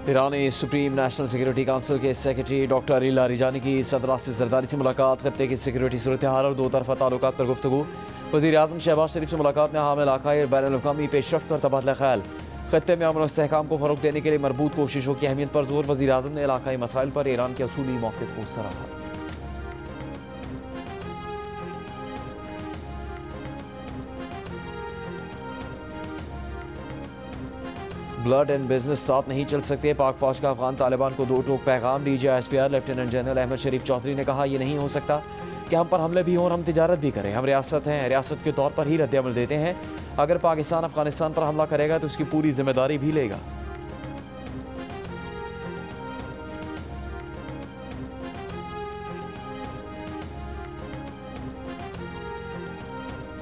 ईरानी supreme national security council के secretary doctor Ali Larijani की सदर आसिफ जरदारी से मुलाकात, खत्ते की सिक्योरिटी सूरत हाल और दो तरफा ताल्लुकात पर गुफ्तगू। वज़ीर आज़म शहबाज शरीफ से मुलाकात में हामिल इलाकाई और बैनुल अक़वामी पेशरफ्त पर तबादला ख्याल। खत्ते में अमन और इस्तेहकाम को फ़रोग़ देने के लिए मरबूत कोशिशों की अहमियत पर जोर। वज़ीर आज़म ने इलाकाई मसाइल पर ईरान के असूली मौक़िफ़ को सराहा। ब्लड एंड बिजनेस साथ नहीं चल सकते, पाक फौज का अफगान तालिबान को दो टोक पैगाम। DGI लेफ्टिनेंट जनरल अहमद शरीफ चौधरी ने कहा, यह नहीं हो सकता कि हम पर हमले भी हों और हम तिजारत भी करें। हम रियासत हैं, रियासत के तौर पर ही रद्द-ए-अमल देते हैं। अगर पाकिस्तान अफगानिस्तान पर हमला करेगा तो उसकी पूरी जिम्मेदारी भी लेगा।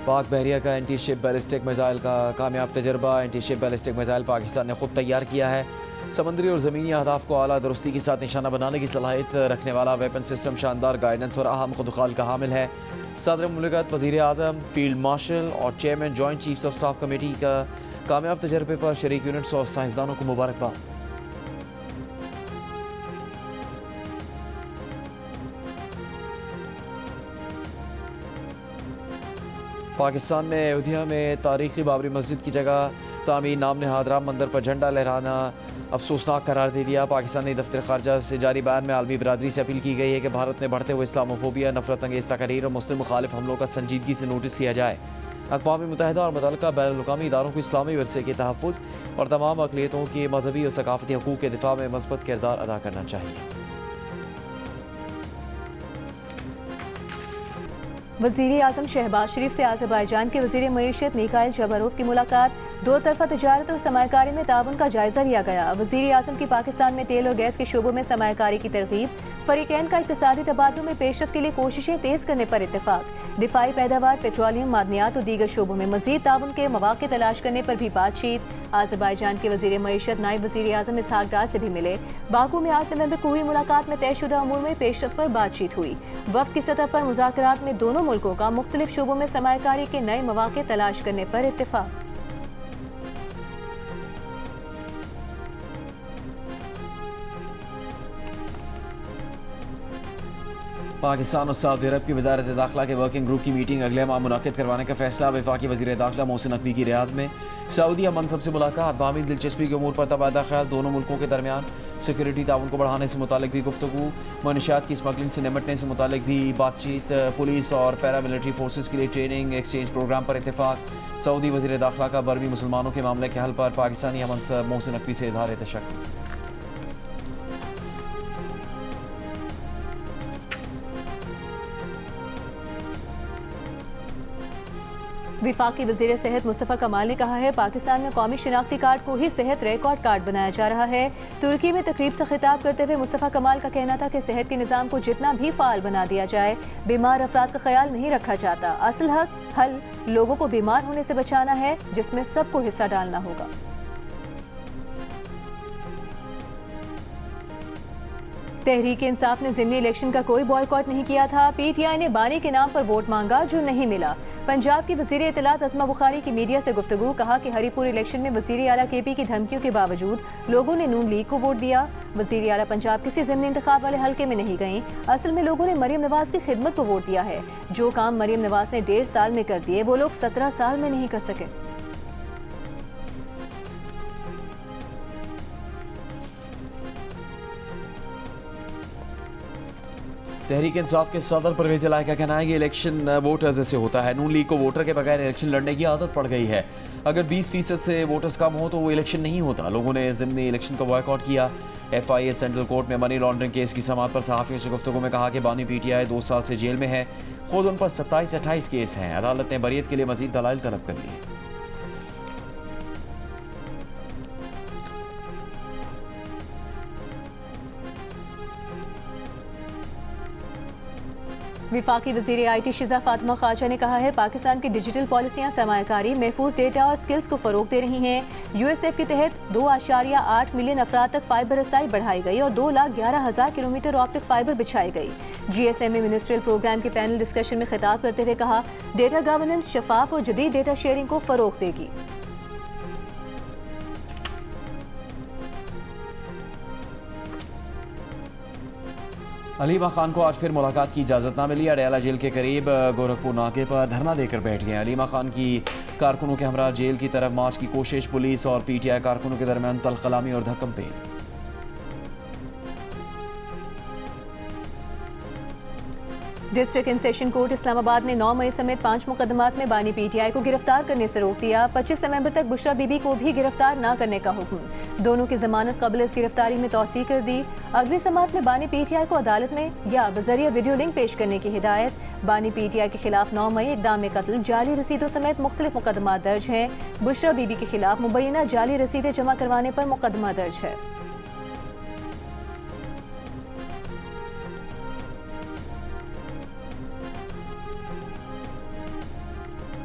पाक बहरिया का एंटी शिप बैलिस्टिक मिसाइल का कामयाब तजर्बा। Anti ship ballistic missile Pakistan ने खुद तैयार किया है। समंदरी और ज़मीनी अहदाफ को आला दुरुस्ती के साथ निशाना बनाने की सलाहियत रखने वाला वेपन सिस्टम शानदार गाइडेंस और अहम खुदखाल का हामिल है। सदर मुमलिकत, वज़ीर आज़म, फील्ड मार्शल और chairman joint chiefs of staff committee का कामयाब तजर्बे पर शरीक यूनिट्स और साइंसदानों को मुबारकबाद। पाकिस्तान ने अयोध्या में तारीखी बाबरी मस्जिद की जगह तामीर नाम नहाद राम मंदिर पर झंडा लहराना अफसोसनाक करार दे दिया। पाकिस्तानी दफ्तर खारजा से जारी बयान में आलमी बरादरी से अपील की गई है कि भारत में बढ़ते हुए इस्लामोफोबिया, नफरत अंगेज़ तकरीर और मुस्लिम मुखालिफ हमलों का संजीदगी से नोटिस लिया जाए। अक़वाम मुत्तहिदा और मुतल्लिक़ा बैनुल-अक़वामी इदारों को इस्लामी विरसे के तहफ़्फ़ुज़ और तमाम अक़लियतों के मजहबी और सकाफ़ती हकूक़ के दिफ़ा में मस्बत किरदार अदा करना चाहिए। वज़ीर आज़म शहबाज शरीफ से आज़रबाईजान के वज़ीर मईशत मिखाइल जबरोव की मुलाकात। दो तरफा तजारत और सरमायाकारी में ताउन का जायजा लिया गया। वज़ीर आज़म की पाकिस्तान में तेल और गैस के शोबों में सरमायाकारी की तरगीब। फरीकैन का इक़्तिसादी तबादलों में पेशरफ्त के लिए कोशिशें तेज़ करने पर इत्तेफाक। दिफाई पैदावार, पेट्रोलियम, मादनियात और दीगर शोबों में मज़ीद ताउन के मौक़े तलाश करने पर भी बातचीत। आज़रबाईजान के वज़ीर मईशत नायब वज़ीर आज़म इसहाक डार से भी मिले। बाकू में 8 नवंबर को हुई मुलाकात में तयशुदा अमूर में पेशरफ्त पर बातचीत हुई। वफ़द की सतह पर मुज़ाकरात में दोनों मुल्कों का मुख्तलिफ शोबों में सरमायाकारी के नए मौक़े तलाश करने पर इत्तेफाक। पाकिस्तान और सऊदी अरब की वज़ारत दाखिला के वर्किंग ग्रुप की मीटिंग अगले माह मुनक़िद करवाने का फैसला। वफाकी वज़ीर दाखिला मोहसिन नकवी की रियाद में सऊदी मनसब से मुलाकात। बाहमी दिलचस्पी के अमूर पर तबादला ख्याल। दोनों मुल्कों के दरमियान सिक्योरिटी ताउन को बढ़ाने से मुतालिक भी गुफ्तगू। मनशियात की स्मगलिंग से निपटने से मुतालिक भी बातचीत। पुलिस और पैरामिलिट्री फोर्सेस के लिए ट्रेनिंग एक्सचेंज प्रोग्राम पर इत्तेफाक। सऊदी वज़ीर दाखिला का बरमी मुसलमानों के मामले के हल पर पाकिस्तानी मनसब मोहसिन नकवी से इज़हार तशक्कुर। वफाकी वज़ीर सेहत मुस्तफ़ा कमाल ने कहा है, पाकिस्तान में कौमी शिनाख्ती कार्ड को ही सेहत रिकॉर्ड कार्ड बनाया जा रहा है। तुर्की में तकरीब से खिताब करते हुए मुस्तफ़ा कमाल का कहना था कि सेहत के निज़ाम को जितना भी फ़ाल बना दिया जाए, बीमार अफराद का ख्याल नहीं रखा जाता। असल हल लोगों को बीमार होने से बचाना है, जिसमें सबको हिस्सा डालना होगा। तहरीक इंसाफ ने ज़िमनी इलेक्शन का कोई बॉयकॉट नहीं किया था। PTI ने बानी के नाम पर वोट मांगा जो नहीं मिला। पंजाब की वज़ीर इत्तलात अज़मा बुखारी की मीडिया से गुफ्तगू। कहा कि हरीपुर इलेक्शन में वज़ीर आला KP की धमकियों के बावजूद लोगों ने नून लीग को वोट दिया। वज़ीर आला पंजाब किसी ज़िमनी इंतखाब वाले हल्के में नहीं गईं। असल में लोगों ने मरियम नवाज की खिदमत को वोट दिया है। जो काम मरियम नवाज ने 1.5 साल में कर दिए, वो लोग 17 साल में नहीं कर सके। तहरीक इंसाफ के सदर परवेज़ इलाही का कहना है कि इलेक्शन वोटर्स से होता है। नून लीग को वोटर के बगैर इलेक्शन लड़ने की आदत पड़ गई है। अगर 20% से वोटर्स कम हो तो वो इलेक्शन नहीं होता। लोगों ने ज़िमनी इलेक्शन का बॉयकॉट किया। FIA सेंट्रल कोर्ट में मनी लॉन्ड्रिंग केस की समाअत पर सहाफ़ियों से गुफ्तगू में कहा कि बानी PTI 2 साल से जेल में है। खुद उन पर 27 से 28 केस हैं। अदालत ने बरियत के लिए मज़ीद दलाइल तलब कर लिए। वफाकी वज़ीर IT शिज़ा फातिमा ख्वाजा ने कहा है, पाकिस्तान की डिजिटल पॉलिसियाँ सरमायाकारी, महफूज डेटा और स्किल्स को फ़रोग़ दे रही हैं। USF के तहत 2.8 मिलियन अफराद तक फाइबर रसाई बढ़ाई गई और 2,11,000 किलोमीटर ऑप्टिक फाइबर बिछाई गई। GSMA मिनिस्ट्रियल प्रोग्राम के पैनल डिस्कशन में खिताब करते हुए कहा, डेटा गवर्नेंस शफाफ और जदीद डेटा शेयरिंग को फ़रोग़ देगी। अलीमा खान को आज फिर मुलाकात की इजाज़त ना मिली। अडयाला जेल के करीब गोरखपुर नाके पर धरना देकर बैठ गए। अलीमा खान की कारकुनों के हमरा जेल की तरफ मार्च की कोशिश, पुलिस और पीटीआई कारकुनों के दरमियान तलकलामी और धक्कम पेन। District and session court Islamabad ने 9 मई समेत 5 मुकदमात में बानी पीटीआई को गिरफ्तार करने से रोक दिया। 25 नवंबर तक बुशरा बीबी को भी गिरफ्तार न करने का हुक्म। दोनों की जमानत कबल इस गिरफ्तारी में तौसीह कर दी। अगली समात में बानी पीटीआई को अदालत में या बजरिया वीडियो लिंक पेश करने की हिदायत। बानी पीटीआई के खिलाफ 9 मई इक़दाम कत्ल, जाली रसीदों समेत मुख्तलिफ मुकदमा दर्ज हैं। बुशरा बीबी के खिलाफ मुबैना जाली रसीदें जमा करवाने पर मुकदमा दर्ज है।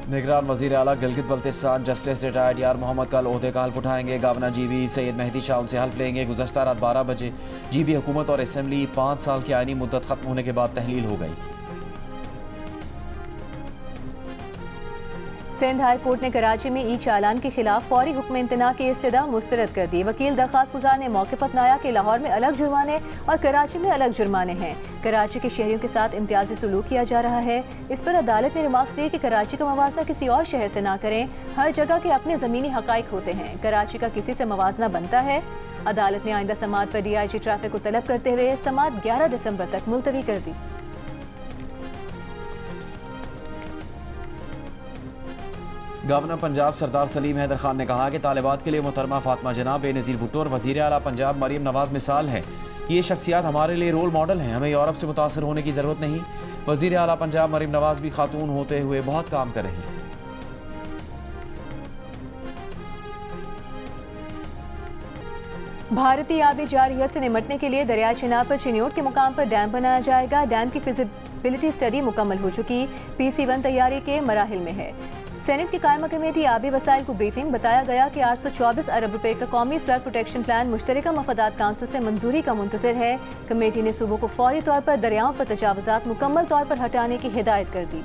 निगरान वज़ीर आला गिलगित बल्तिस्तान जस्टिस रिटायर्ड यार मोहम्मद कल ओहदे का हल्फ उठाएंगे। गवर्नर जीबी सैयद मेहदी शाह उनसे हल्फ लेंगे। गुज़श्ता रात 12 बजे जीबी हुकूमत और असम्बली 5 साल की आइनी मुद्दत खत्म होने के बाद तहलील हो गई थी। सिंध हाई कोर्ट ने कराची में ई चालान के खिलाफ फौरी हुक्म इंतना की इस्तदा मुस्तरद कर दी। वकील दरख्वास्त गुजार ने मौके पर अपनाया कि लाहौर में अलग जुर्माने और कराची में अलग जुर्माने हैं। कराची के शहरियों के साथ इम्तियाजी सलूक किया जा रहा है। इस पर अदालत ने रिमार्क्स दिए कि कराची का मवाजना किसी और शहर से ना करें। हर जगह के अपने ज़मीनी हकाइक होते हैं, कराची का किसी से मवाजना बनता है। अदालत ने आइंदा समात पर DIG ट्रैफिक को तलब करते हुए समात 11 दिसंबर तक मुलतवी कर दी। गवर्नर पंजाब सरदार सलीम हैदर खान ने कहा कि तालिबात के लिए मोहतरमा फातिमा जनाब, बेनज़ीर भुट्टो और वज़ीर आला पंजाब मरीम नवाज मिसाल हैं। ये शख्सियात हमारे लिए रोल मॉडल हैं, हमें यूरोप से मुतासर होने की ज़रूरत नहीं। वज़ीर आला पंजाब मरीम नवाज भी खातून होते हुए बहुत काम कर रही हैं। भारतीय आबी जारहियत से निमटने के लिए दरिया चिनाब पर चिन्योट के मुकाम पर डैम बनाया जाएगा। डैम की फिजिबिलिटी स्टडी मुकम्मल हो चुकी, PC1 तैयारी के मराहिल में है। सेनेट की कायमा कमेटी आबी वसाइल को ब्रीफिंग, बताया गया कि 824 अरब रुपए का कौमी फ्लड प्रोटेक्शन प्लान मुश्तरका मफादात काउंसिल से मंजूरी का मुंतज़िर है। कमेटी ने सूबों को फौरी तौर पर दरियाओं पर तजावुज़ात मुकम्मल तौर पर हटाने की हिदायत कर दी।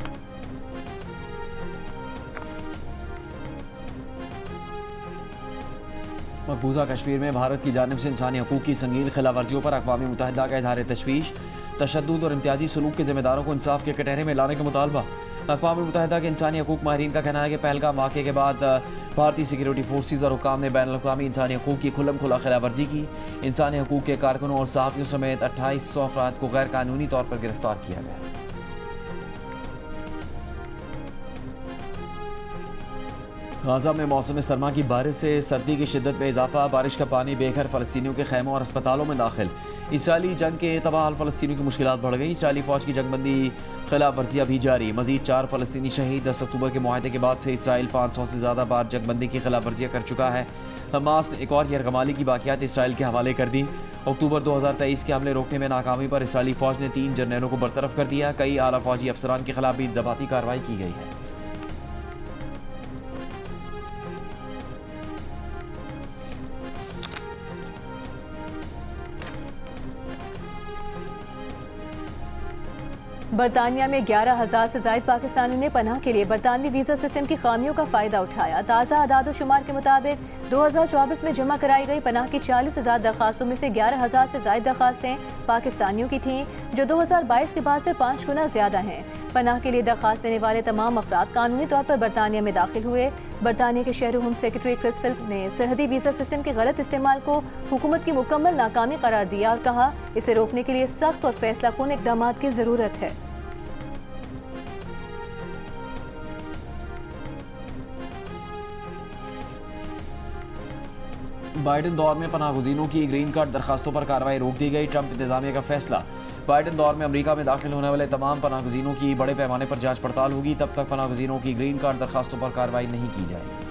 मकबूजा कश्मीर में भारत की जानिब से इंसानी हकूक़ की संगीन खिलाफवर्जियों पर अक़वाम मुत्तहिदा का इज़हार तशवीश, तशद्दुद और इम्तियाजी सलूक के ज़िम्मेदारों को इंसाफ के कटहरे में लाने का मुतालबा। अक़वाम मुत्तहिदा के इंसानी हकूक़ माहिरीन का कहना है कि पहलगाम वाक़े के बाद भारतीय सिक्योरिटी फोर्सेज और हुक्काम ने बैनुल अक़वामी इंसानी हकूक़ की खुल्लम खुला खिलाफवर्जी की। इंसानी हकूक़ के कारकुनों और सहाफ़ियों समेत 2800 अफराद को गैर कानूनी तौर पर गिरफ्तार किया गया। गाज़ा में मौसम सरमा की बारिश से सर्दी की शिद्दत में इजाफा, बारिश का पानी बेघर फ़लस्तीनियों के खैमों और अस्पतालों में दाखिल। इसराइली जंग के तबाह फ़लस्तीनियों की मुश्किलात बढ़ गई। इसराइली फ़ौज की जंगबंदी खिलाफ वर्जियाँ भी जारी, मज़ीद 4 फ़लस्तीनी शहीद। 10 अक्टूबर के मुआहदे के बाद से इसराइल 500 से ज़्यादा बार जंगबंदी की खिलाफ वर्जियाँ कर चुका है। हमास ने एक और यरगमाली की बाक़ियात इसराइल के हवाले कर दी। अक्टूबर 2023 के हमले रोकने में नाकामी पर इसराइली फ़ौज ने 3 जर्नलों को बरतरफ कर दिया। कई आला फ़ौजी अफसरान के खिलाफ भी ज़बाती कार्रवाई की गई है। बरतानिया में 11,000 से ज़ायद पाकिस्तानियों ने पनाह के लिए बरतानवी वीज़ा सिस्टम की खामियों का फ़ायदा उठाया। ताज़ा आदाद-ओ-शुमार के मुताबिक 2024 में जमा कराई गई पनाह की 40,000 दरख्वास्तों में से 11,000 से ज़ायद दरख्वास्तें पाकिस्तानियों की थीं, जो 2022 के बाद से 5 गुना ज़्यादा हैं। पनाह के लिए दरख्वास्त देने वाले तमाम अफराद कानूनी तौर पर बरतानिया में दाखिल हुए। बरतानिया के शहरी होम सेक्रेटरी क्रिस फिलिप ने सरहदी वीज़ा सिस्टम के गलत इस्तेमाल को हुकूमत की मुकम्मल नाकामी करार दिया और कहा, इसे रोकने के लिए सख्त और फैसलाकुन इक़दाम की ज़रूरत है। बाइडन दौर में पनाहगज़ीनों की ग्रीन कार्ड दरखास्तों पर कार्रवाई रोक दी गई। ट्रंप इंतजामिया का फैसला, बाइडन दौर में अमेरिका में दाखिल होने वाले तमाम पनाहगज़ीनों की बड़े पैमाने पर जांच पड़ताल होगी। तब तक पनाहगज़ीनों की ग्रीन कार्ड दरखास्तों पर कार्रवाई नहीं की जाएगी।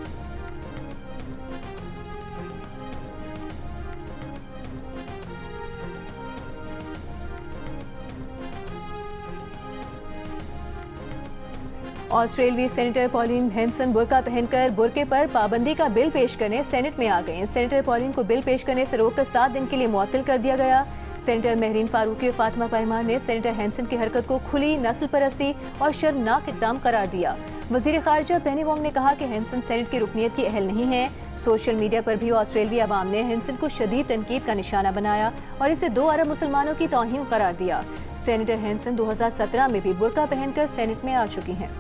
ऑस्ट्रेलियाई सेनेटर पॉलिन हेंसन बुर्का पहनकर बुर्के पर पाबंदी का बिल पेश करने सेनेट में आ गए। सेनेटर पॉलिन को बिल पेश करने से रोककर 7 दिन के लिए मुअत्तल कर दिया गया। सेनेटर महरीन फारूकी और फातिमा पैमान ने सेनेटर हेंसन की हरकत को खुली नस्ल परस्ती और शर्मनाक इक़दाम करार दिया। वज़ीर ख़ारिजा पेनी वोंग ने कहा कि हिंसन सेनेट की रुकनीत की अहल नहीं है। सोशल मीडिया पर भी ऑस्ट्रेलियाई अवाम ने हिंसन को शदीद तनकीद का निशाना बनाया और इसे 2 अरब मुसलमानों की तौहीन करार दिया। सेनेटर हिंसन 2017 में भी बुर्का पहनकर सेनेट में आ चुकी हैं।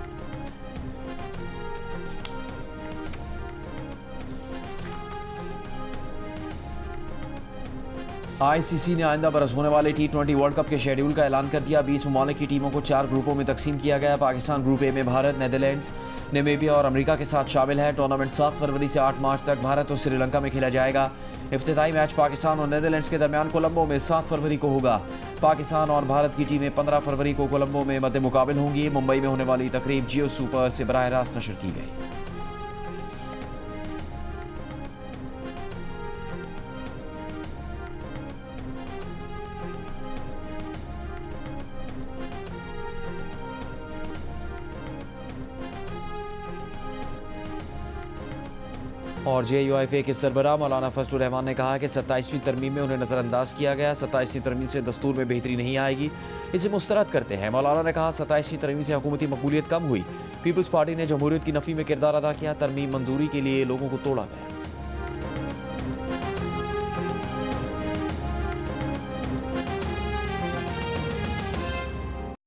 ICC ने आइंदा बरस होने वाले T20 वर्ल्ड कप के शेड्यूल का ऐलान कर दिया। 20 ममालिक की टीमों को 4 ग्रुपों में तकसीम किया गया। पाकिस्तान ग्रुप ए में भारत, नेदरलैंड्स, नामीबिया और अमेरिका के साथ शामिल है। टूर्नामेंट 7 फरवरी से 8 मार्च तक भारत और श्रीलंका में खेला जाएगा। इफ्तिताई मैच पाकिस्तान और नेदरलैंड्स के दरमियान कोलंबो में 7 फरवरी को होगा। पाकिस्तान और भारत की टीमें 15 फरवरी को कोलंबो में मद्दे मुकाबिल होंगी। मुंबई में होने वाली तकरीब जियो सुपर से बराह रास्त नशर की गई। और JUIFA के सरबराह मौलाना फजलुर रहमान ने कहा कि 27वीं तरमीम में उन्हें नज़रअंदाज किया गया। 27वीं तरमीम से दस्तूर में बेहतरी नहीं आएगी, इसे मुस्तरद करते हैं। मौलाना ने कहा 27वीं तरमीम से हुकूमती मकबूलियत कम हुई। पीपल्स पार्टी ने जमहूरियत की नफ़ी में किरदार अदा किया। तरमीम मंजूरी के लिए लोगों को तोड़ा गया।